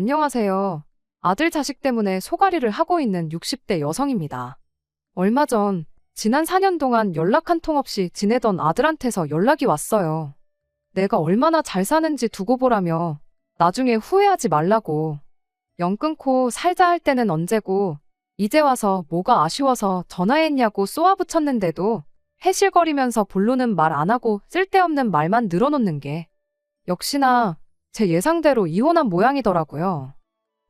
안녕하세요. 아들 자식 때문에 소가리를 하고 있는 60대 여성입니다. 얼마 전, 지난 4년 동안 연락 한 통 없이 지내던 아들한테서 연락이 왔어요. 내가 얼마나 잘 사는지 두고 보라며 나중에 후회하지 말라고. 연 끊고 살자 할 때는 언제고 이제 와서 뭐가 아쉬워서 전화했냐고 쏘아붙였는데도 해실거리면서 본론은 말 안 하고 쓸데없는 말만 늘어놓는 게 역시나 제 예상대로 이혼한 모양이더라고요.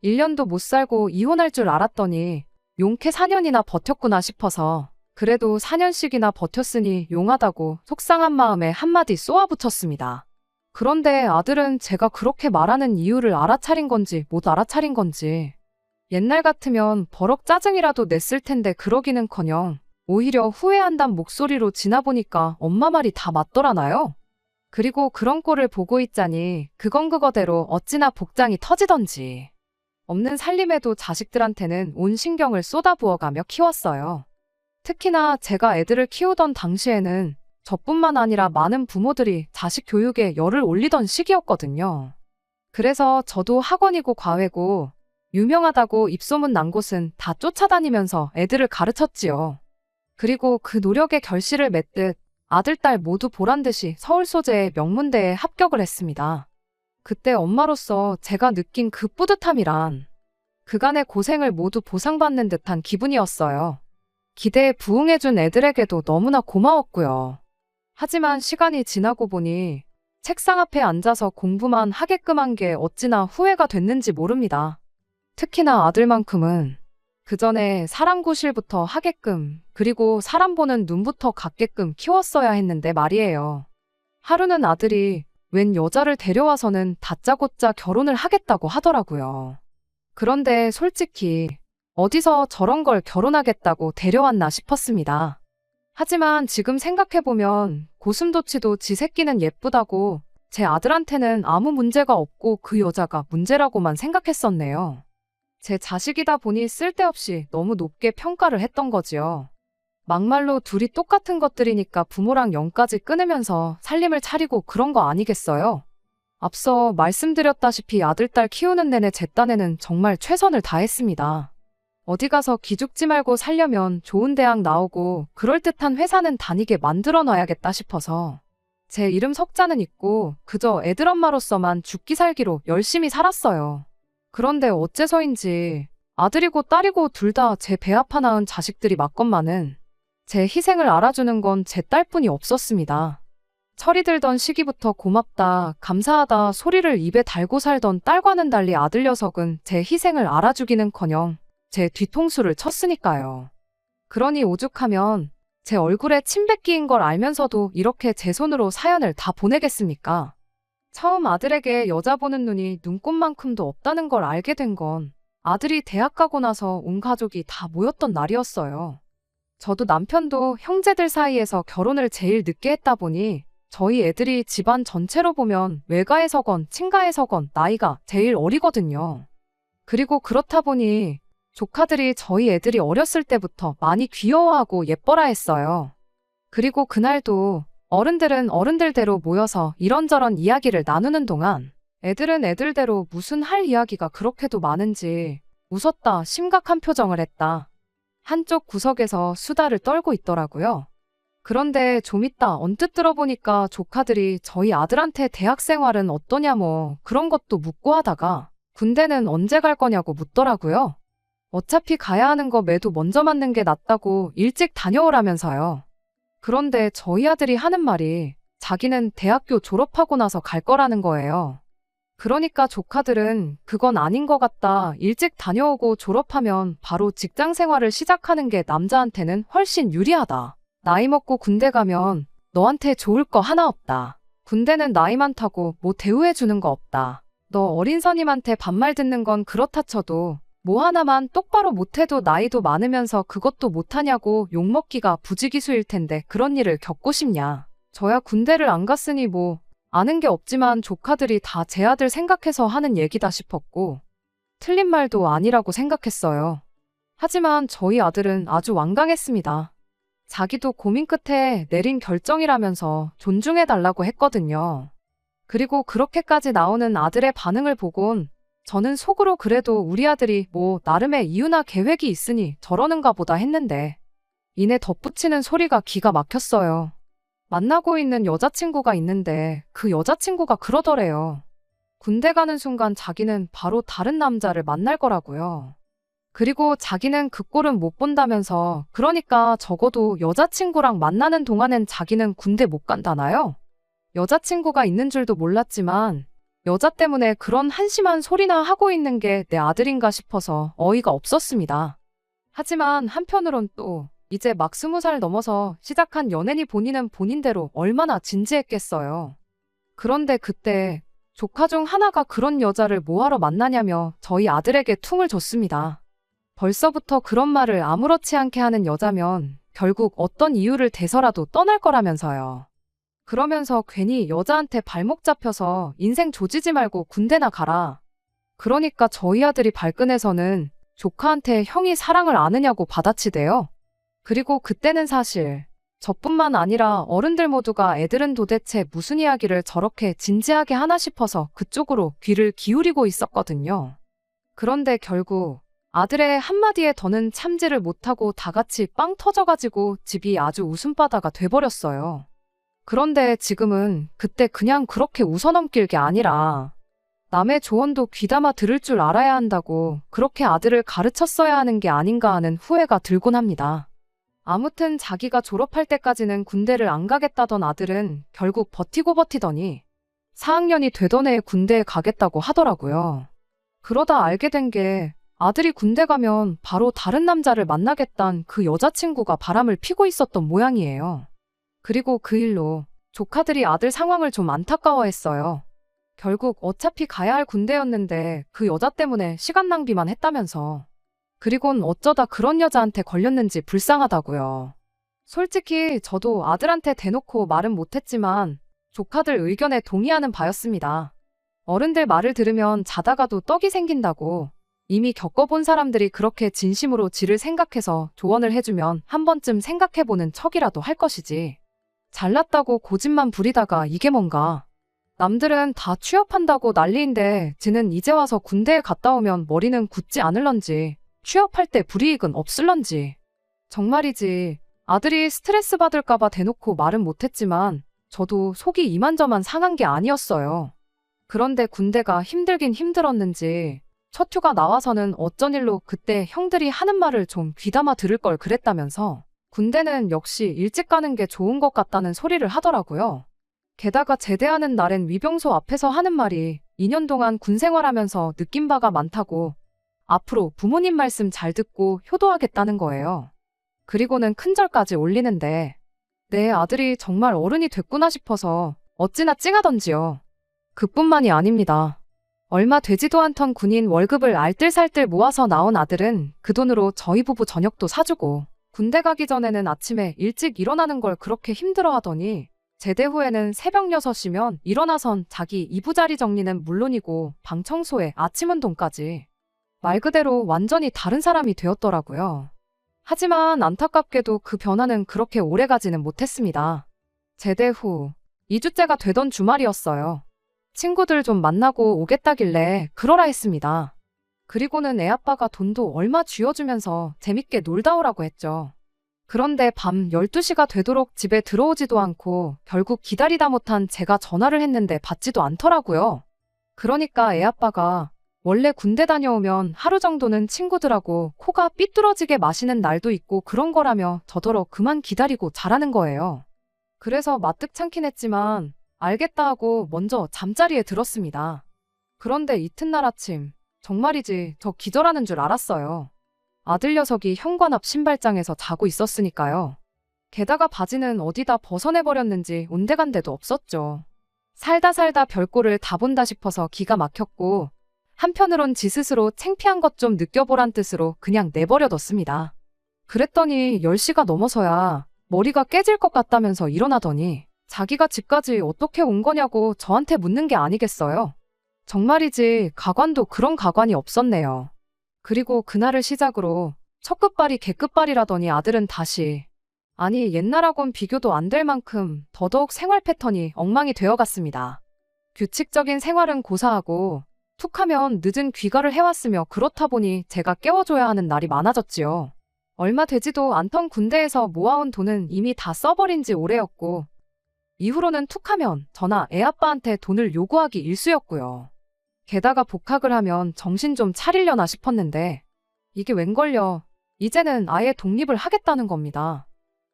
1년도 못 살고 이혼할 줄 알았더니 용케 4년이나 버텼구나 싶어서 그래도 4년씩이나 버텼으니 용하다고 속상한 마음에 한마디 쏘아붙였습니다. 그런데 아들은 제가 그렇게 말하는 이유를 알아차린 건지 못 알아차린 건지 옛날 같으면 버럭 짜증이라도 냈을 텐데 그러기는커녕 오히려 후회한단 목소리로 지나보니까 엄마 말이 다 맞더라나요? 그리고 그런 꼴을 보고 있자니 그건 그거대로 어찌나 복장이 터지던지. 없는 살림에도 자식들한테는 온 신경을 쏟아부어가며 키웠어요. 특히나 제가 애들을 키우던 당시에는 저뿐만 아니라 많은 부모들이 자식 교육에 열을 올리던 시기였거든요. 그래서 저도 학원이고 과외고 유명하다고 입소문 난 곳은 다 쫓아다니면서 애들을 가르쳤지요. 그리고 그 노력의 결실을 맺듯 아들, 딸 모두 보란듯이 서울 소재의 명문대에 합격을 했습니다. 그때 엄마로서 제가 느낀 그 뿌듯함이란 그간의 고생을 모두 보상받는 듯한 기분이었어요. 기대에 부응해준 애들에게도 너무나 고마웠고요. 하지만 시간이 지나고 보니 책상 앞에 앉아서 공부만 하게끔 한 게 어찌나 후회가 됐는지 모릅니다. 특히나 아들만큼은 그 전에 사람구실부터 하게끔 그리고 사람 보는 눈부터 갖게끔 키웠어야 했는데 말이에요. 하루는 아들이 웬 여자를 데려와서는 다짜고짜 결혼을 하겠다고 하더라고요. 그런데 솔직히 어디서 저런 걸 결혼하겠다고 데려왔나 싶었습니다. 하지만 지금 생각해보면 고슴도치도 지 새끼는 예쁘다고 제 아들한테는 아무 문제가 없고 그 여자가 문제라고만 생각했었네요. 제 자식이다 보니 쓸데없이 너무 높게 평가를 했던 거지요. 막말로 둘이 똑같은 것들이니까 부모랑 영까지 끊으면서 살림을 차리고 그런 거 아니겠어요? 앞서 말씀드렸다시피 아들, 딸 키우는 내내 제 딴에는 정말 최선을 다했습니다. 어디 가서 기죽지 말고 살려면 좋은 대학 나오고 그럴듯한 회사는 다니게 만들어 놔야겠다 싶어서 제 이름 석자는 있고 그저 애들 엄마로서만 죽기 살기로 열심히 살았어요. 그런데 어째서인지 아들이고 딸이고 둘 다 제 배 아파 낳은 자식들이 맞건만은 제 희생을 알아주는 건 제 딸뿐이 없었습니다. 철이 들던 시기부터 고맙다, 감사하다 소리를 입에 달고 살던 딸과는 달리 아들 녀석은 제 희생을 알아주기는커녕 제 뒤통수를 쳤으니까요. 그러니 오죽하면 제 얼굴에 침 뱉기인 걸 알면서도 이렇게 제 손으로 사연을 다 보내겠습니까? 처음 아들에게 여자 보는 눈이 눈꽃만큼도 없다는 걸 알게 된 건 아들이 대학 가고 나서 온 가족이 다 모였던 날이었어요. 저도 남편도 형제들 사이에서 결혼을 제일 늦게 했다 보니 저희 애들이 집안 전체로 보면 외가에서건 친가에서건 나이가 제일 어리거든요. 그리고 그렇다 보니 조카들이 저희 애들이 어렸을 때부터 많이 귀여워하고 예뻐라 했어요. 그리고 그날도 어른들은 어른들대로 모여서 이런저런 이야기를 나누는 동안 애들은 애들대로 무슨 할 이야기가 그렇게도 많은지 웃었다 심각한 표정을 했다. 한쪽 구석에서 수다를 떨고 있더라고요. 그런데 좀 이따 언뜻 들어보니까 조카들이 저희 아들한테 대학 생활은 어떠냐 뭐 그런 것도 묻고 하다가 군대는 언제 갈 거냐고 묻더라고요. 어차피 가야 하는 거 매도 먼저 맞는 게 낫다고 일찍 다녀오라면서요. 그런데 저희 아들이 하는 말이 자기는 대학교 졸업하고 나서 갈 거라는 거예요. 그러니까 조카들은 그건 아닌 것 같다. 일찍 다녀오고 졸업하면 바로 직장 생활을 시작하는 게 남자한테는 훨씬 유리하다. 나이 먹고 군대 가면 너한테 좋을 거 하나 없다. 군대는 나이 많다고 뭐 대우해 주는 거 없다. 너 어린 선임한테 반말 듣는 건 그렇다 쳐도 뭐 하나만 똑바로 못해도 나이도 많으면서 그것도 못하냐고 욕먹기가 부지기수일 텐데 그런 일을 겪고 싶냐. 저야 군대를 안 갔으니 뭐 아는 게 없지만 조카들이 다 제 아들 생각해서 하는 얘기다 싶었고 틀린 말도 아니라고 생각했어요. 하지만 저희 아들은 아주 완강했습니다. 자기도 고민 끝에 내린 결정이라면서 존중해달라고 했거든요. 그리고 그렇게까지 나오는 아들의 반응을 보곤 저는 속으로 그래도 우리 아들이 뭐 나름의 이유나 계획이 있으니 저러는가 보다 했는데 이내 덧붙이는 소리가 기가 막혔어요. 만나고 있는 여자친구가 있는데 그 여자친구가 그러더래요. 군대 가는 순간 자기는 바로 다른 남자를 만날 거라고요. 그리고 자기는 그 꼴은 못 본다면서 그러니까 적어도 여자친구랑 만나는 동안엔 자기는 군대 못 간다나요? 여자친구가 있는 줄도 몰랐지만 여자 때문에 그런 한심한 소리나 하고 있는 게 내 아들인가 싶어서 어이가 없었습니다. 하지만 한편으론 또 이제 막 20살 넘어서 시작한 연애니 본인은 본인대로 얼마나 진지했겠어요. 그런데 그때 조카 중 하나가 그런 여자를 뭐하러 만나냐며 저희 아들에게 퉁을 줬습니다. 벌써부터 그런 말을 아무렇지 않게 하는 여자면 결국 어떤 이유를 대서라도 떠날 거라면서요. 그러면서 괜히 여자한테 발목 잡혀서 인생 조지지 말고 군대나 가라. 그러니까 저희 아들이 발끈해서는 조카한테 형이 사랑을 아느냐고 받아치대요. 그리고 그때는 사실 저뿐만 아니라 어른들 모두가 애들은 도대체 무슨 이야기를 저렇게 진지하게 하나 싶어서 그쪽으로 귀를 기울이고 있었거든요. 그런데 결국 아들의 한마디에 더는 참지를 못하고 다 같이 빵 터져가지고 집이 아주 웃음바다가 돼버렸어요. 그런데 지금은 그때 그냥 그렇게 웃어넘길 게 아니라 남의 조언도 귀담아 들을 줄 알아야 한다고 그렇게 아들을 가르쳤어야 하는 게 아닌가 하는 후회가 들곤 합니다. 아무튼 자기가 졸업할 때까지는 군대를 안 가겠다던 아들은 결국 버티고 버티더니 4학년이 되던 해에 군대에 가겠다고 하더라고요. 그러다 알게 된 게 아들이 군대 가면 바로 다른 남자를 만나겠다는 그 여자친구가 바람을 피고 있었던 모양이에요. 그리고 그 일로 조카들이 아들 상황을 좀 안타까워했어요. 결국 어차피 가야 할 군대였는데 그 여자 때문에 시간 낭비만 했다면서. 그리곤 어쩌다 그런 여자한테 걸렸는지 불쌍하다고요. 솔직히 저도 아들한테 대놓고 말은 못했지만 조카들 의견에 동의하는 바였습니다. 어른들 말을 들으면 자다가도 떡이 생긴다고. 이미 겪어본 사람들이 그렇게 진심으로 지를 생각해서 조언을 해주면 한 번쯤 생각해보는 척이라도 할 것이지. 잘났다고 고집만 부리다가 이게 뭔가. 남들은 다 취업한다고 난리인데 지는 이제 와서 군대에 갔다 오면 머리는 굳지 않을런지 취업할 때 불이익은 없을런지. 정말이지 아들이 스트레스 받을까봐 대놓고 말은 못했지만 저도 속이 이만저만 상한 게 아니었어요. 그런데 군대가 힘들긴 힘들었는지 첫 휴가 나와서는 어쩐 일로 그때 형들이 하는 말을 좀 귀담아 들을 걸 그랬다면서 군대는 역시 일찍 가는 게 좋은 것 같다는 소리를 하더라고요. 게다가 제대하는 날엔 위병소 앞에서 하는 말이 2년 동안 군 생활하면서 느낀 바가 많다고 앞으로 부모님 말씀 잘 듣고 효도하겠다는 거예요. 그리고는 큰절까지 올리는데 내 아들이 정말 어른이 됐구나 싶어서 어찌나 찡하던지요. 그뿐만이 아닙니다. 얼마 되지도 않던 군인 월급을 알뜰살뜰 모아서 나온 아들은 그 돈으로 저희 부부 저녁도 사주고 군대 가기 전에는 아침에 일찍 일어나는 걸 그렇게 힘들어하더니 제대 후에는 새벽 6시면 일어나선 자기 이부자리 정리는 물론이고 방 청소에 아침 운동까지. 말 그대로 완전히 다른 사람이 되었더라고요. 하지만 안타깝게도 그 변화는 그렇게 오래가지는 못했습니다. 제대 후 2주째가 되던 주말이었어요. 친구들 좀 만나고 오겠다길래 그러라 했습니다. 그리고는 애아빠가 돈도 얼마 쥐어주면서 재밌게 놀다 오라고 했죠. 그런데 밤 12시가 되도록 집에 들어오지도 않고 결국 기다리다 못한 제가 전화를 했는데 받지도 않더라고요. 그러니까 애아빠가 원래 군대 다녀오면 하루 정도는 친구들하고 코가 삐뚤어지게 마시는 날도 있고 그런 거라며 저더러 그만 기다리고 자라는 거예요. 그래서 마뜩 참긴 했지만 알겠다 하고 먼저 잠자리에 들었습니다. 그런데 이튿날 아침 정말이지 저 기절하는 줄 알았어요. 아들 녀석이 현관 앞 신발장에서 자고 있었으니까요. 게다가 바지는 어디다 벗어내버렸는지 온데간데도 없었죠. 살다 별꼴을 다 본다 싶어서 기가 막혔고 한편으론 지 스스로 창피한 것 좀 느껴보란 뜻으로 그냥 내버려뒀습니다. 그랬더니 10시가 넘어서야 머리가 깨질 것 같다면서 일어나더니 자기가 집까지 어떻게 온 거냐고 저한테 묻는 게 아니겠어요. 정말이지 가관도 그런 가관이 없었네요. 그리고 그날을 시작으로 첫 끝발이 개끝발이라더니 아들은 다시 아니 옛날하곤 비교도 안 될 만큼 더더욱 생활 패턴이 엉망이 되어갔습니다. 규칙적인 생활은 고사하고 툭 하면 늦은 귀가를 해왔으며 그렇다 보니 제가 깨워줘야 하는 날이 많아졌지요. 얼마 되지도 않던 군대에서 모아온 돈은 이미 다 써버린 지 오래였고, 이후로는 툭 하면 저나 애아빠한테 돈을 요구하기 일쑤였고요. 게다가 복학을 하면 정신 좀 차리려나 싶었는데, 이게 웬걸요. 이제는 아예 독립을 하겠다는 겁니다.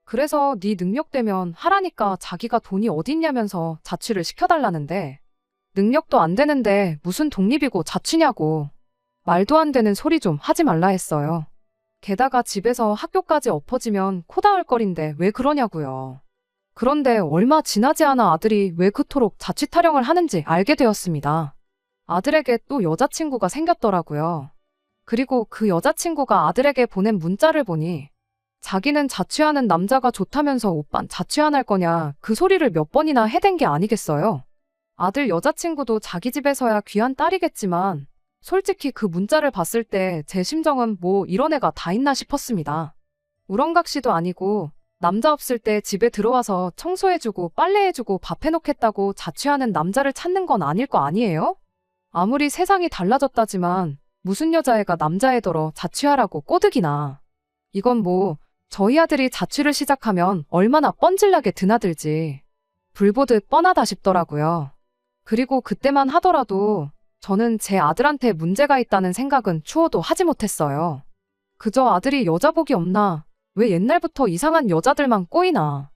그래서 네 능력되면 하라니까 자기가 돈이 어딨냐면서 자취를 시켜달라는데, 능력도 안 되는데 무슨 독립이고 자취냐고. 말도 안 되는 소리 좀 하지 말라 했어요. 게다가 집에서 학교까지 엎어지면 코 닿을 거린데 왜 그러냐고요. 그런데 얼마 지나지 않아 아들이 왜 그토록 자취 타령을 하는지 알게 되었습니다. 아들에게 또 여자친구가 생겼더라고요. 그리고 그 여자친구가 아들에게 보낸 문자를 보니 자기는 자취하는 남자가 좋다면서 오빤 자취 안 할 거냐 그 소리를 몇 번이나 해댄 게 아니겠어요. 아들 여자친구도 자기 집에서야 귀한 딸이겠지만 솔직히 그 문자를 봤을 때 제 심정은 뭐 이런 애가 다 있나 싶었습니다. 우렁각시도 아니고 남자 없을 때 집에 들어와서 청소해주고 빨래해주고 밥 해놓겠다고 자취하는 남자를 찾는 건 아닐 거 아니에요? 아무리 세상이 달라졌다지만 무슨 여자애가 남자애더러 자취하라고 꼬드기나. 이건 뭐 저희 아들이 자취를 시작하면 얼마나 뻔질나게 드나들지. 불보듯 뻔하다 싶더라고요. 그리고 그때만 하더라도 저는 제 아들한테 문제가 있다는 생각은 추호도 하지 못했어요. 그저 아들이 여자복이 없나, 왜 옛날부터 이상한 여자들만 꼬이나,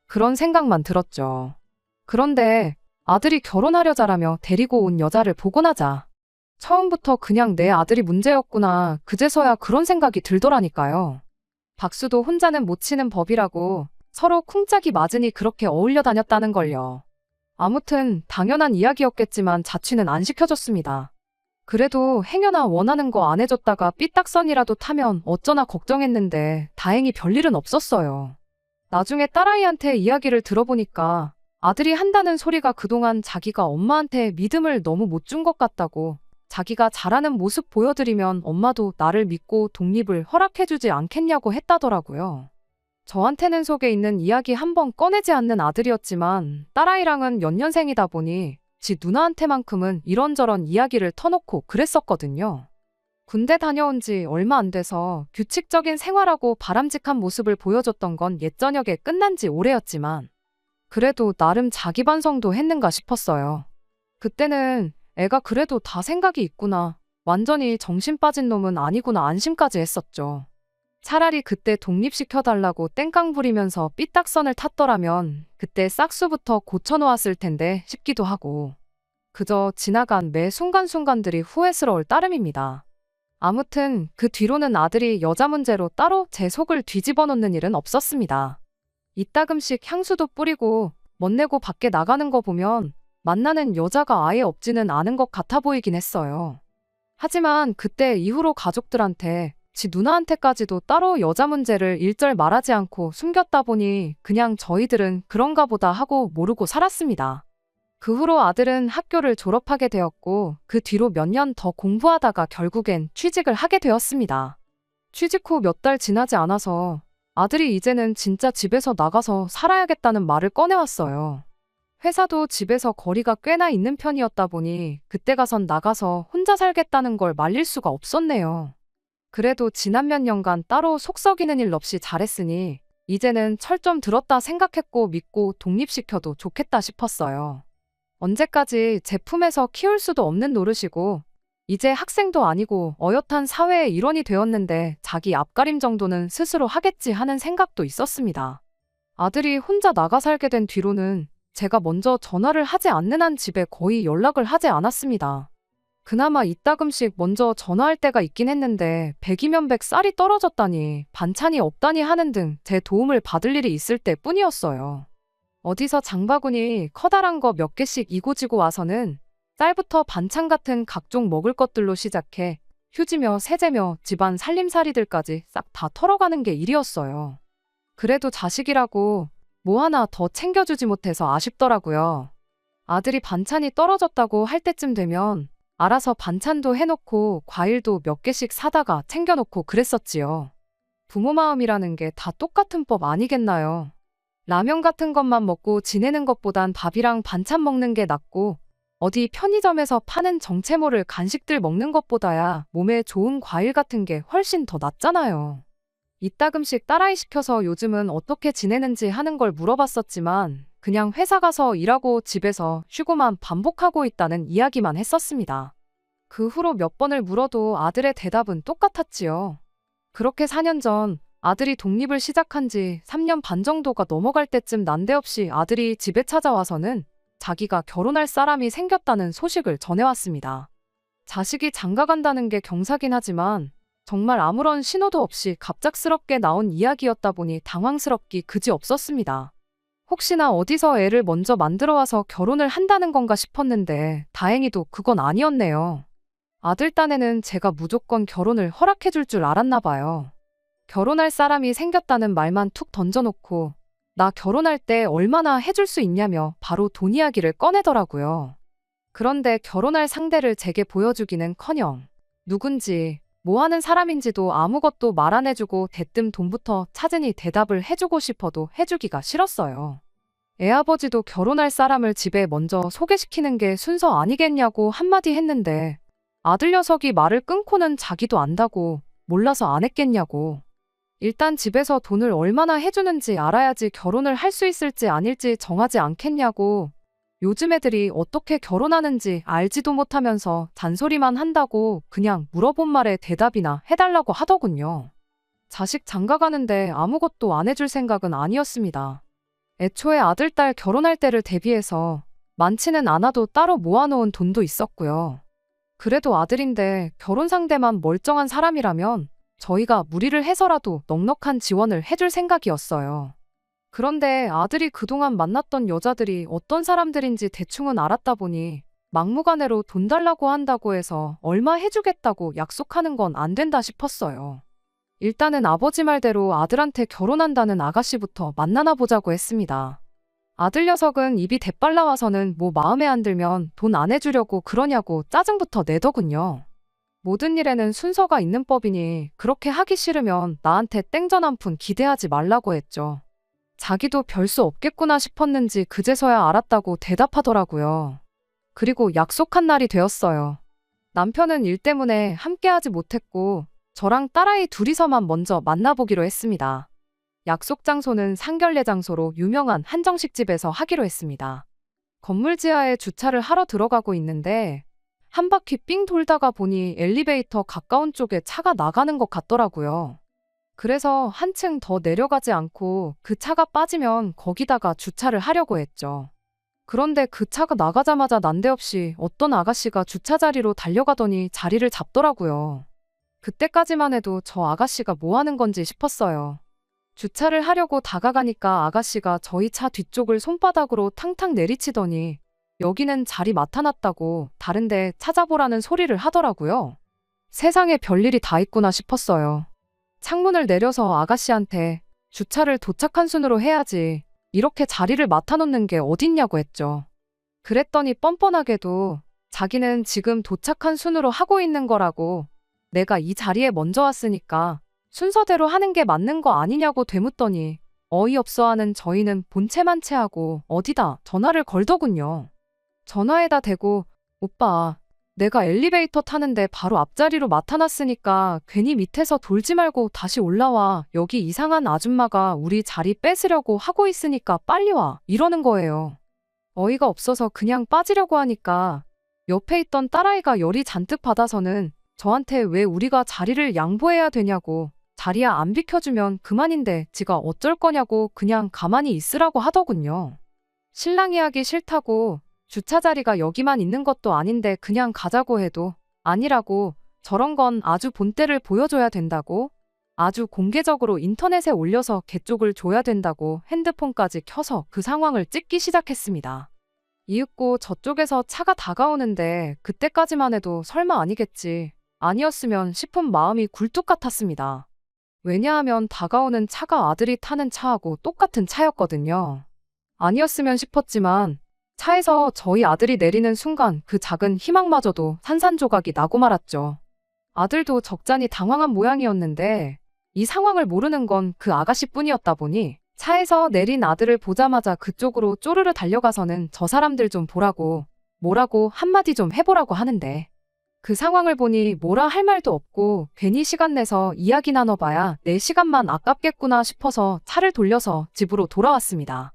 그런 생각만 들었죠. 그런데 아들이 결혼하려자라며 데리고 온 여자를 보고 나자 처음부터 그냥 내 아들이 문제였구나 그제서야 그런 생각이 들더라니까요. 박수도 혼자는 못 치는 법이라고 서로 쿵짝이 맞으니 그렇게 어울려 다녔다는 걸요. 아무튼 당연한 이야기였겠지만 자취는 안 시켜줬습니다. 그래도 행여나 원하는 거 안 해줬다가 삐딱선이라도 타면 어쩌나 걱정했는데 다행히 별일은 없었어요. 나중에 딸아이한테 이야기를 들어보니까 아들이 한다는 소리가 그동안 자기가 엄마한테 믿음을 너무 못 준 것 같다고, 자기가 잘하는 모습 보여드리면 엄마도 나를 믿고 독립을 허락해주지 않겠냐고 했다더라고요. 저한테는 속에 있는 이야기 한번 꺼내지 않는 아들이었지만 딸아이랑은 연년생이다 보니 지 누나한테만큼은 이런저런 이야기를 터놓고 그랬었거든요. 군대 다녀온 지 얼마 안 돼서 규칙적인 생활하고 바람직한 모습을 보여줬던 건 옛저녁에 끝난 지 오래였지만 그래도 나름 자기 반성도 했는가 싶었어요. 그때는 애가 그래도 다 생각이 있구나, 완전히 정신 빠진 놈은 아니구나 안심까지 했었죠. 차라리 그때 독립시켜달라고 땡깡 부리면서 삐딱선을 탔더라면 그때 싹수부터 고쳐놓았을 텐데 싶기도 하고, 그저 지나간 매 순간순간들이 후회스러울 따름입니다. 아무튼 그 뒤로는 아들이 여자 문제로 따로 제 속을 뒤집어 놓는 일은 없었습니다. 이따금씩 향수도 뿌리고 멋내고 밖에 나가는 거 보면 만나는 여자가 아예 없지는 않은 것 같아 보이긴 했어요. 하지만 그때 이후로 가족들한테, 지 누나한테까지도 따로 여자 문제를 일절 말하지 않고 숨겼다 보니 그냥 저희들은 그런가 보다 하고 모르고 살았습니다. 그 후로 아들은 학교를 졸업하게 되었고 그 뒤로 몇 년 더 공부하다가 결국엔 취직을 하게 되었습니다. 취직 후 몇 달 지나지 않아서 아들이 이제는 진짜 집에서 나가서 살아야겠다는 말을 꺼내왔어요. 회사도 집에서 거리가 꽤나 있는 편이었다 보니 그때 가선 나가서 혼자 살겠다는 걸 말릴 수가 없었네요. 그래도 지난 몇 년간 따로 속 썩이는 일 없이 잘했으니 이제는 철 좀 들었다 생각했고 믿고 독립시켜도 좋겠다 싶었어요. 언제까지 제 품에서 키울 수도 없는 노릇이고 이제 학생도 아니고 어엿한 사회의 일원이 되었는데 자기 앞가림 정도는 스스로 하겠지 하는 생각도 있었습니다. 아들이 혼자 나가 살게 된 뒤로는 제가 먼저 전화를 하지 않는 한 집에 거의 연락을 하지 않았습니다. 그나마 이따금씩 먼저 전화할 때가 있긴 했는데 100이면 100 쌀이 떨어졌다니 반찬이 없다니 하는 등 제 도움을 받을 일이 있을 때 뿐이었어요. 어디서 장바구니 커다란 거 몇 개씩 이고지고 와서는 쌀부터 반찬 같은 각종 먹을 것들로 시작해 휴지며 세제며 집안 살림살이들까지 싹 다 털어가는 게 일이었어요. 그래도 자식이라고 뭐 하나 더 챙겨주지 못해서 아쉽더라고요. 아들이 반찬이 떨어졌다고 할 때쯤 되면 알아서 반찬도 해놓고 과일도 몇 개씩 사다가 챙겨놓고 그랬었지요. 부모 마음이라는 게 다 똑같은 법 아니겠나요? 라면 같은 것만 먹고 지내는 것보단 밥이랑 반찬 먹는 게 낫고 어디 편의점에서 파는 정체모를 간식들 먹는 것보다야 몸에 좋은 과일 같은 게 훨씬 더 낫잖아요. 이따금씩 딸아이 시켜서 요즘은 어떻게 지내는지 하는 걸 물어봤었지만 그냥 회사 가서 일하고 집에서 쉬고만 반복하고 있다는 이야기만 했었습니다. 그 후로 몇 번을 물어도 아들의 대답은 똑같았지요. 그렇게 4년 전 아들이 독립을 시작한 지 3년 반 정도가 넘어갈 때쯤 난데없이 아들이 집에 찾아와서는 자기가 결혼할 사람이 생겼다는 소식을 전해왔습니다. 자식이 장가간다는 게 경사긴 하지만 정말 아무런 신호도 없이 갑작스럽게 나온 이야기였다 보니 당황스럽기 그지없었습니다. 혹시나 어디서 애를 먼저 만들어와서 결혼을 한다는 건가 싶었는데 다행히도 그건 아니었네요. 아들 딴에는 제가 무조건 결혼을 허락해줄 줄 알았나 봐요. 결혼할 사람이 생겼다는 말만 툭 던져놓고 나 결혼할 때 얼마나 해줄 수 있냐며 바로 돈 이야기를 꺼내더라고요. 그런데 결혼할 상대를 제게 보여주기는커녕 누군지 뭐 하는 사람인지도 아무것도 말 안 해주고 대뜸 돈부터 찾으니 대답을 해주고 싶어도 해주기가 싫었어요. 애아버지도 결혼할 사람을 집에 먼저 소개시키는 게 순서 아니겠냐고 한마디 했는데 아들 녀석이 말을 끊고는 자기도 안다고 몰라서 안 했겠냐고. 일단 집에서 돈을 얼마나 해주는지 알아야지 결혼을 할 수 있을지 아닐지 정하지 않겠냐고. 요즘 애들이 어떻게 결혼하는지 알지도 못하면서 잔소리만 한다고 그냥 물어본 말에 대답이나 해달라고 하더군요. 자식 장가가는데 아무것도 안 해줄 생각은 아니었습니다. 애초에 아들, 딸 결혼할 때를 대비해서 많지는 않아도 따로 모아놓은 돈도 있었고요. 그래도 아들인데 결혼 상대만 멀쩡한 사람이라면 저희가 무리를 해서라도 넉넉한 지원을 해줄 생각이었어요. 그런데 아들이 그동안 만났던 여자들이 어떤 사람들인지 대충은 알았다 보니 막무가내로 돈 달라고 한다고 해서 얼마 해주겠다고 약속하는 건 안 된다 싶었어요. 일단은 아버지 말대로 아들한테 결혼한다는 아가씨부터 만나나 보자고 했습니다. 아들 녀석은 입이 대빨 나와서는 뭐 마음에 안 들면 돈 안 해주려고 그러냐고 짜증부터 내더군요. 모든 일에는 순서가 있는 법이니 그렇게 하기 싫으면 나한테 땡전 한 푼 기대하지 말라고 했죠. 자기도 별 수 없겠구나 싶었는지 그제서야 알았다고 대답하더라고요. 그리고 약속한 날이 되었어요. 남편은 일 때문에 함께하지 못했고 저랑 딸아이 둘이서만 먼저 만나보기로 했습니다. 약속 장소는 상결례 장소로 유명한 한정식집에서 하기로 했습니다. 건물 지하에 주차를 하러 들어가고 있는데 한 바퀴 삥 돌다가 보니 엘리베이터 가까운 쪽에 차가 나가는 것 같더라고요. 그래서 한층 더 내려가지 않고 그 차가 빠지면 거기다가 주차를 하려고 했죠. 그런데 그 차가 나가자마자 난데없이 어떤 아가씨가 주차 자리로 달려가더니 자리를 잡더라고요. 그때까지만 해도 저 아가씨가 뭐 하는 건지 싶었어요. 주차를 하려고 다가가니까 아가씨가 저희 차 뒤쪽을 손바닥으로 탕탕 내리치더니 여기는 자리 맡아놨다고 다른데 찾아보라는 소리를 하더라고요. 세상에 별일이 다 있구나 싶었어요. 창문을 내려서 아가씨한테 주차를 도착한 순으로 해야지 이렇게 자리를 맡아놓는 게 어딨냐고 했죠. 그랬더니 뻔뻔하게도 자기는 지금 도착한 순으로 하고 있는 거라고 내가 이 자리에 먼저 왔으니까 순서대로 하는 게 맞는 거 아니냐고 되묻더니 어이없어하는 저희는 본체만체하고 어디다 전화를 걸더군요. 전화에다 대고 오빠 내가 엘리베이터 타는데 바로 앞자리로 맡아놨으니까 괜히 밑에서 돌지 말고 다시 올라와. 여기 이상한 아줌마가 우리 자리 뺏으려고 하고 있으니까 빨리 와. 이러는 거예요. 어이가 없어서 그냥 빠지려고 하니까 옆에 있던 딸아이가 열이 잔뜩 받아서는 저한테 왜 우리가 자리를 양보해야 되냐고 자리야 안 비켜주면 그만인데 지가 어쩔 거냐고 그냥 가만히 있으라고 하더군요. 신랑이 하기 싫다고 주차 자리가 여기만 있는 것도 아닌데 그냥 가자고 해도 아니라고 저런 건 아주 본때를 보여줘야 된다고 아주 공개적으로 인터넷에 올려서 개쪽을 줘야 된다고 핸드폰까지 켜서 그 상황을 찍기 시작했습니다. 이윽고 저쪽에서 차가 다가오는데 그때까지만 해도 설마 아니겠지 아니었으면 싶은 마음이 굴뚝 같았습니다. 왜냐하면 다가오는 차가 아들이 타는 차하고 똑같은 차였거든요. 아니었으면 싶었지만 차에서 저희 아들이 내리는 순간 그 작은 희망마저도 산산조각이 나고 말았죠. 아들도 적잖이 당황한 모양이었는데 이 상황을 모르는 건 그 아가씨뿐이었다 보니 차에서 내린 아들을 보자마자 그쪽으로 쪼르르 달려가서는 저 사람들 좀 보라고 뭐라고 한마디 좀 해보라고 하는데 그 상황을 보니 뭐라 할 말도 없고 괜히 시간 내서 이야기 나눠봐야 내 시간만 아깝겠구나 싶어서 차를 돌려서 집으로 돌아왔습니다.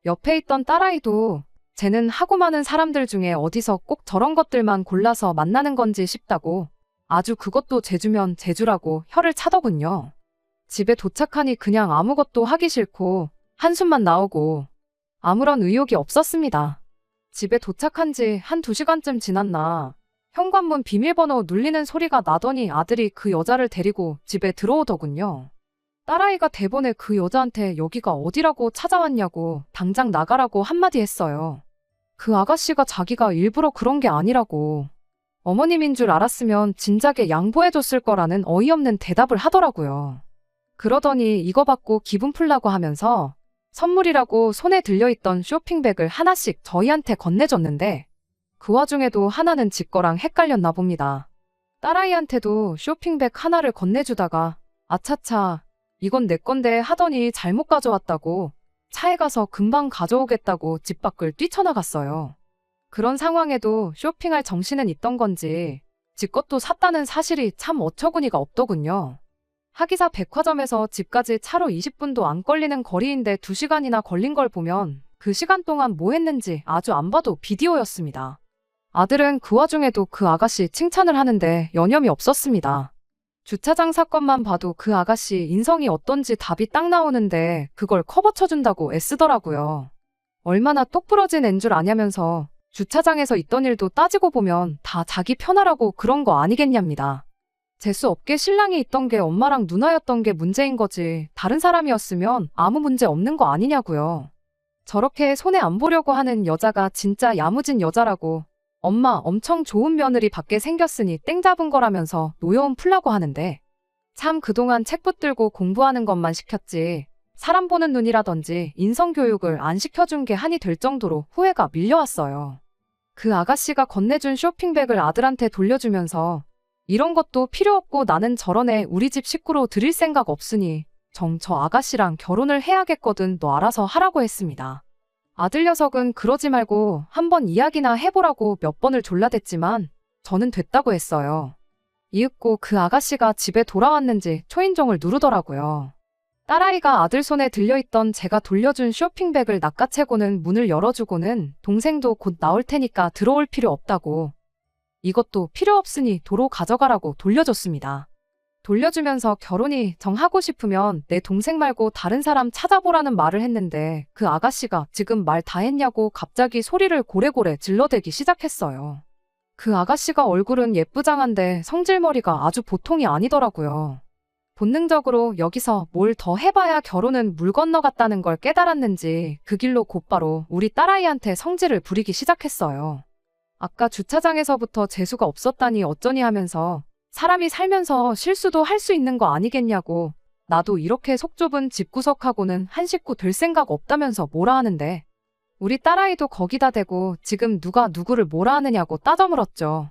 옆에 있던 딸아이도 쟤는 하고 많은 사람들 중에 어디서 꼭 저런 것들만 골라서 만나는 건지 싶다고 아주 그것도 제주면 제주라고 혀를 차더군요. 집에 도착하니 그냥 아무것도 하기 싫고 한숨만 나오고 아무런 의욕이 없었습니다. 집에 도착한 지 한 2시간쯤 지났나 현관문 비밀번호 눌리는 소리가 나더니 아들이 그 여자를 데리고 집에 들어오더군요. 딸아이가 대번에 그 여자한테 여기가 어디라고 찾아왔냐고 당장 나가라고 한마디 했어요. 그 아가씨가 자기가 일부러 그런 게 아니라고 어머님인 줄 알았으면 진작에 양보해줬을 거라는 어이없는 대답을 하더라고요. 그러더니 이거 받고 기분 풀라고 하면서 선물이라고 손에 들려있던 쇼핑백을 하나씩 저희한테 건네줬는데 그 와중에도 하나는 지 거랑 헷갈렸나 봅니다. 딸아이한테도 쇼핑백 하나를 건네주다가 아차차 이건 내 건데 하더니 잘못 가져왔다고 차에 가서 금방 가져오겠다고 집 밖을 뛰쳐나갔어요. 그런 상황에도 쇼핑할 정신은 있던 건지 지 것도 샀다는 사실이 참 어처구니가 없더군요. 하기사 백화점에서 집까지 차로 20분도 안 걸리는 거리인데 2시간이나 걸린 걸 보면 그 시간 동안 뭐 했는지 아주 안 봐도 비디오였습니다. 아들은 그 와중에도 그 아가씨 칭찬을 하는데 여념이 없었습니다. 주차장 사건만 봐도 그 아가씨 인성이 어떤지 답이 딱 나오는데 그걸 커버 쳐준다고 애쓰더라고요. 얼마나 똑부러진 앤 줄 아냐면서 주차장에서 있던 일도 따지고 보면 다 자기 편하라고 그런 거 아니겠냐입니다. 재수 없게 신랑이 있던 게 엄마랑 누나였던 게 문제인 거지 다른 사람이었으면 아무 문제 없는 거 아니냐고요. 저렇게 손해 안 보려고 하는 여자가 진짜 야무진 여자라고 엄마 엄청 좋은 며느리 밖에 생겼으니 땡 잡은 거라면서 노여움 풀라고 하는데 참 그동안 책 붙들고 공부하는 것만 시켰지 사람 보는 눈이라든지 인성교육을 안 시켜준 게 한이 될 정도로 후회가 밀려왔어요. 그 아가씨가 건네준 쇼핑백을 아들한테 돌려주면서 이런 것도 필요 없고 나는 저런 애 우리 집 식구로 들일 생각 없으니 저 아가씨랑 결혼을 해야겠거든 너 알아서 하라고 했습니다. 아들 녀석은 그러지 말고 한번 이야기나 해보라고 몇 번을 졸라댔지만 저는 됐다고 했어요. 이윽고 그 아가씨가 집에 돌아왔는지 초인종을 누르더라고요. 딸아이가 아들 손에 들려있던 제가 돌려준 쇼핑백을 낚아채고는 문을 열어주고는 동생도 곧 나올 테니까 들어올 필요 없다고 이것도 필요 없으니 도로 가져가라고 돌려줬습니다. 돌려주면서 결혼이 정하고 싶으면 내 동생 말고 다른 사람 찾아보라는 말을 했는데 그 아가씨가 지금 말 다 했냐고 갑자기 소리를 고래고래 질러대기 시작했어요. 그 아가씨가 얼굴은 예쁘장한데 성질머리가 아주 보통이 아니더라고요. 본능적으로 여기서 뭘 더 해봐야 결혼은 물 건너갔다는 걸 깨달았는지 그 길로 곧바로 우리 딸아이한테 성질을 부리기 시작했어요. 아까 주차장에서부터 재수가 없었다니 어쩌니 하면서 사람이 살면서 실수도 할 수 있는 거 아니겠냐고 나도 이렇게 속 좁은 집구석하고는 한 식구 될 생각 없다면서 뭐라 하는데 우리 딸아이도 거기다 대고 지금 누가 누구를 뭐라 하느냐고 따져물었죠.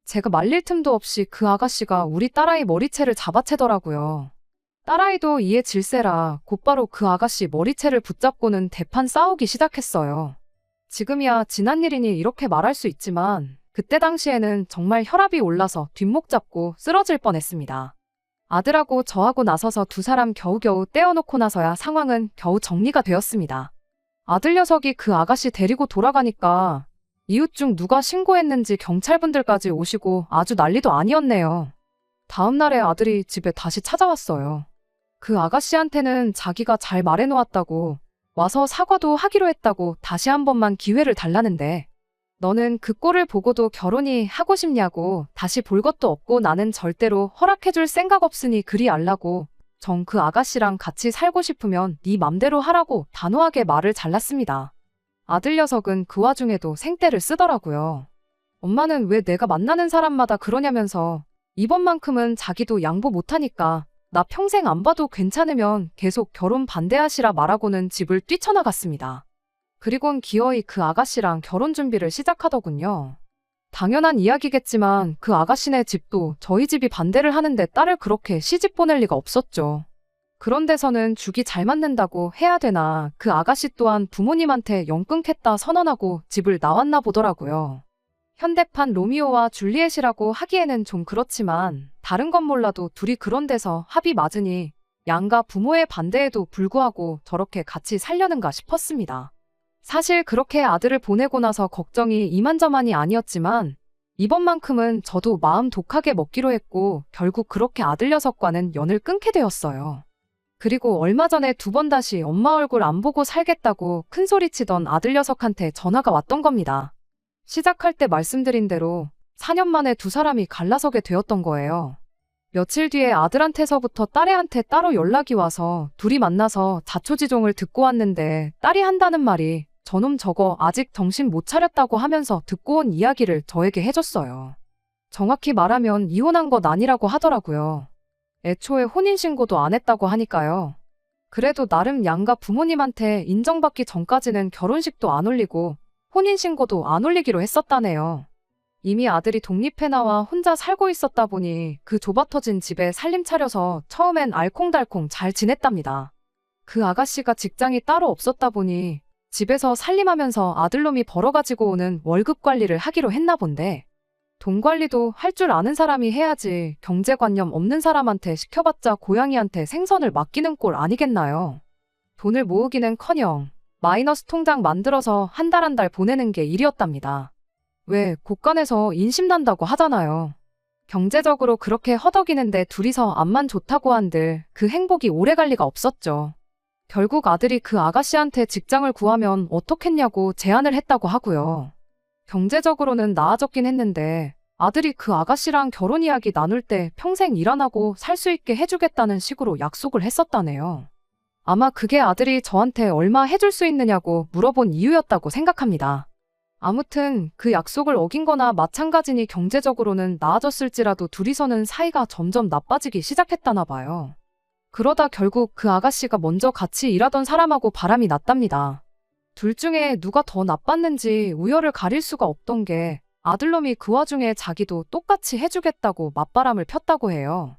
제가 말릴 틈도 없이 그 아가씨가 우리 딸아이 머리채를 잡아채더라고요. 딸아이도 이에 질세라 곧바로 그 아가씨 머리채를 붙잡고는 대판 싸우기 시작했어요. 지금이야 지난 일이니 이렇게 말할 수 있지만 그때 당시에는 정말 혈압이 올라서 뒷목 잡고 쓰러질 뻔했습니다. 아들하고 저하고 나서서 두 사람 겨우겨우 떼어놓고 나서야 상황은 겨우 정리가 되었습니다. 아들 녀석이 그 아가씨 데리고 돌아가니까 이웃 중 누가 신고했는지 경찰분들까지 오시고 아주 난리도 아니었네요. 다음 날에 아들이 집에 다시 찾아왔어요. 그 아가씨한테는 자기가 잘 말해놓았다고 와서 사과도 하기로 했다고 다시 한 번만 기회를 달라는데 너는 그 꼴을 보고도 결혼이 하고 싶냐고 다시 볼 것도 없고 나는 절대로 허락해줄 생각 없으니 그리 알라고 정 그 아가씨랑 같이 살고 싶으면 네 맘대로 하라고 단호하게 말을 잘랐습니다. 아들 녀석은 그 와중에도 생떼를 쓰더라고요. 엄마는 왜 내가 만나는 사람마다 그러냐면서 이번만큼은 자기도 양보 못하니까 나 평생 안 봐도 괜찮으면 계속 결혼 반대하시라 말하고는 집을 뛰쳐나갔습니다. 그리곤 기어이 그 아가씨랑 결혼 준비를 시작하더군요. 당연한 이야기겠지만 그 아가씨네 집도 저희 집이 반대를 하는데 딸을 그렇게 시집 보낼 리가 없었죠. 그런 데서는 죽이 잘 맞는다고 해야 되나 그 아가씨 또한 부모님한테 영 끊겠다 선언하고 집을 나왔나 보더라고요. 현대판 로미오와 줄리엣이라고 하기에는 좀 그렇지만 다른 건 몰라도 둘이 그런 데서 합이 맞으니 양가 부모의 반대에도 불구하고 저렇게 같이 살려는가 싶었습니다. 사실 그렇게 아들을 보내고 나서 걱정이 이만저만이 아니었지만 이번만큼은 저도 마음 독하게 먹기로 했고 결국 그렇게 아들 녀석과는 연을 끊게 되었어요. 그리고 얼마 전에 두 번 다시 엄마 얼굴 안 보고 살겠다고 큰소리치던 아들 녀석한테 전화가 왔던 겁니다. 시작할 때 말씀드린 대로 4년 만에 두 사람이 갈라서게 되었던 거예요. 며칠 뒤에 아들한테서부터 딸애한테 따로 연락이 와서 둘이 만나서 자초지종을 듣고 왔는데 딸이 한다는 말이 저놈 저거 아직 정신 못 차렸다고 하면서 듣고 온 이야기를 저에게 해줬어요. 정확히 말하면 이혼한 것 아니라고 하더라고요. 애초에 혼인신고도 안 했다고 하니까요. 그래도 나름 양가 부모님한테 인정받기 전까지는 결혼식도 안 올리고 혼인신고도 안 올리기로 했었다네요. 이미 아들이 독립해 나와 혼자 살고 있었다 보니 그 좁아터진 집에 살림 차려서 처음엔 알콩달콩 잘 지냈답니다. 그 아가씨가 직장이 따로 없었다 보니 집에서 살림하면서 아들놈이 벌어가지고 오는 월급 관리를 하기로 했나 본데 돈 관리도 할 줄 아는 사람이 해야지 경제관념 없는 사람한테 시켜봤자 고양이한테 생선을 맡기는 꼴 아니겠나요? 돈을 모으기는커녕 마이너스 통장 만들어서 한 달 한 달 보내는 게 일이었답니다. 왜 곳간에서 인심난다고 하잖아요. 경제적으로 그렇게 허덕이는데 둘이서 앞만 좋다고 한들 그 행복이 오래갈 리가 없었죠. 결국 아들이 그 아가씨한테 직장을 구하면 어떻겠냐고 제안을 했다고 하고요. 경제적으로는 나아졌긴 했는데 아들이 그 아가씨랑 결혼 이야기 나눌 때 평생 일 안 하고 살 수 있게 해주겠다는 식으로 약속을 했었다네요. 아마 그게 아들이 저한테 얼마 해줄 수 있느냐고 물어본 이유였다고 생각합니다. 아무튼 그 약속을 어긴 거나 마찬가지니 경제적으로는 나아졌을지라도 둘이서는 사이가 점점 나빠지기 시작했다나 봐요. 그러다 결국 그 아가씨가 먼저 같이 일하던 사람하고 바람이 났답니다. 둘 중에 누가 더 나빴는지 우열을 가릴 수가 없던 게 아들놈이 그 와중에 자기도 똑같이 해주겠다고 맞바람을 폈다고 해요.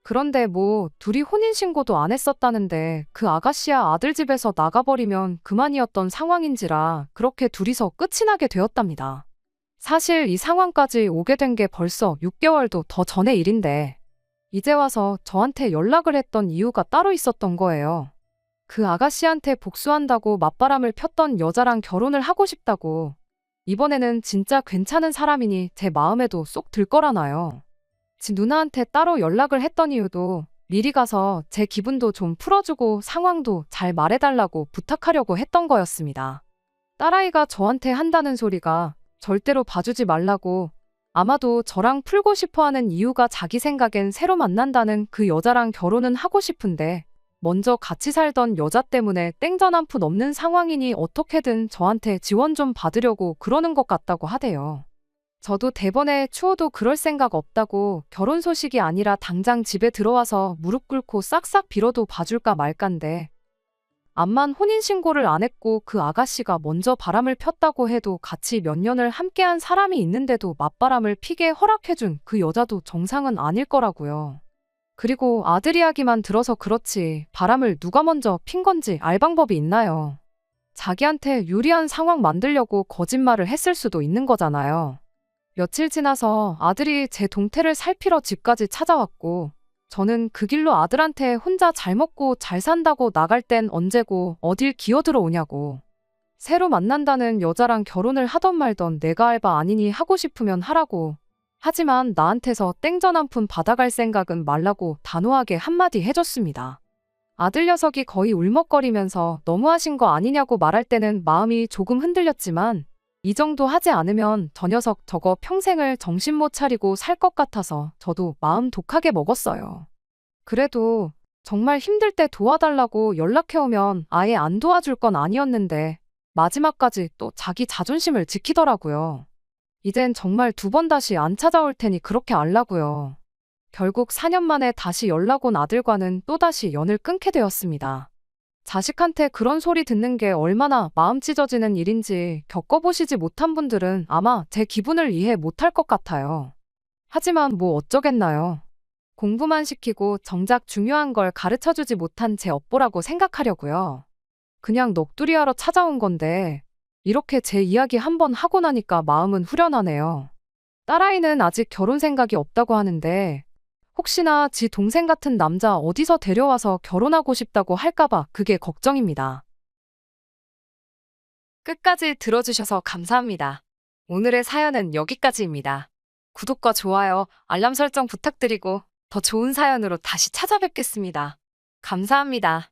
그런데 뭐 둘이 혼인신고도 안 했었다는데 그 아가씨야 아들 집에서 나가버리면 그만이었던 상황인지라 그렇게 둘이서 끝이 나게 되었답니다. 사실 이 상황까지 오게 된 게 벌써 6개월도 더 전의 일인데 이제 와서 저한테 연락을 했던 이유가 따로 있었던 거예요. 그 아가씨한테 복수한다고 맞바람을 폈던 여자랑 결혼을 하고 싶다고. 이번에는 진짜 괜찮은 사람이니 제 마음에도 쏙 들 거라나요. 지 누나한테 따로 연락을 했던 이유도 미리 가서 제 기분도 좀 풀어주고 상황도 잘 말해달라고 부탁하려고 했던 거였습니다. 딸아이가 저한테 한다는 소리가 절대로 봐주지 말라고, 아마도 저랑 풀고 싶어하는 이유가 자기 생각엔 새로 만난다는 그 여자랑 결혼은 하고 싶은데 먼저 같이 살던 여자 때문에 땡전 한 푼 없는 상황이니 어떻게든 저한테 지원 좀 받으려고 그러는 것 같다고 하대요. 저도 대번에 추워도 그럴 생각 없다고 결혼 소식이 아니라 당장 집에 들어와서 무릎 꿇고 싹싹 빌어도 봐줄까 말까인데 암만 혼인신고를 안 했고 그 아가씨가 먼저 바람을 폈다고 해도 같이 몇 년을 함께한 사람이 있는데도 맞바람을 피게 허락해준 그 여자도 정상은 아닐 거라고요. 그리고 아들 이야기만 들어서 그렇지 바람을 누가 먼저 핀 건지 알 방법이 있나요? 자기한테 유리한 상황 만들려고 거짓말을 했을 수도 있는 거잖아요. 며칠 지나서 아들이 제 동태를 살피러 집까지 찾아왔고 저는 그 길로 아들한테 혼자 잘 먹고 잘 산다고 나갈 땐 언제고 어딜 기어들어 오냐고. 새로 만난다는 여자랑 결혼을 하던 말던 내가 알바 아니니 하고 싶으면 하라고. 하지만 나한테서 땡전 한 푼 받아갈 생각은 말라고 단호하게 한마디 해줬습니다. 아들 녀석이 거의 울먹거리면서 너무하신 거 아니냐고 말할 때는 마음이 조금 흔들렸지만 이 정도 하지 않으면 저 녀석 저거 평생을 정신 못 차리고 살 것 같아서 저도 마음 독하게 먹었어요. 그래도 정말 힘들 때 도와달라고 연락해오면 아예 안 도와줄 건 아니었는데 마지막까지 또 자기 자존심을 지키더라고요. 이젠 정말 두 번 다시 안 찾아올 테니 그렇게 알라고요. 결국 4년 만에 다시 연락 온 아들과는 또다시 연을 끊게 되었습니다. 자식한테 그런 소리 듣는 게 얼마나 마음 찢어지는 일인지 겪어보시지 못한 분들은 아마 제 기분을 이해 못할 것 같아요. 하지만 뭐 어쩌겠나요. 공부만 시키고 정작 중요한 걸 가르쳐주지 못한 제 업보라고 생각하려고요. 그냥 넋두리하러 찾아온 건데 이렇게 제 이야기 한번 하고 나니까 마음은 후련하네요. 딸아이는 아직 결혼 생각이 없다고 하는데 혹시나 지 동생 같은 남자 어디서 데려와서 결혼하고 싶다고 할까봐 그게 걱정입니다. 끝까지 들어주셔서 감사합니다. 오늘의 사연은 여기까지입니다. 구독과 좋아요, 알람 설정 부탁드리고 더 좋은 사연으로 다시 찾아뵙겠습니다. 감사합니다.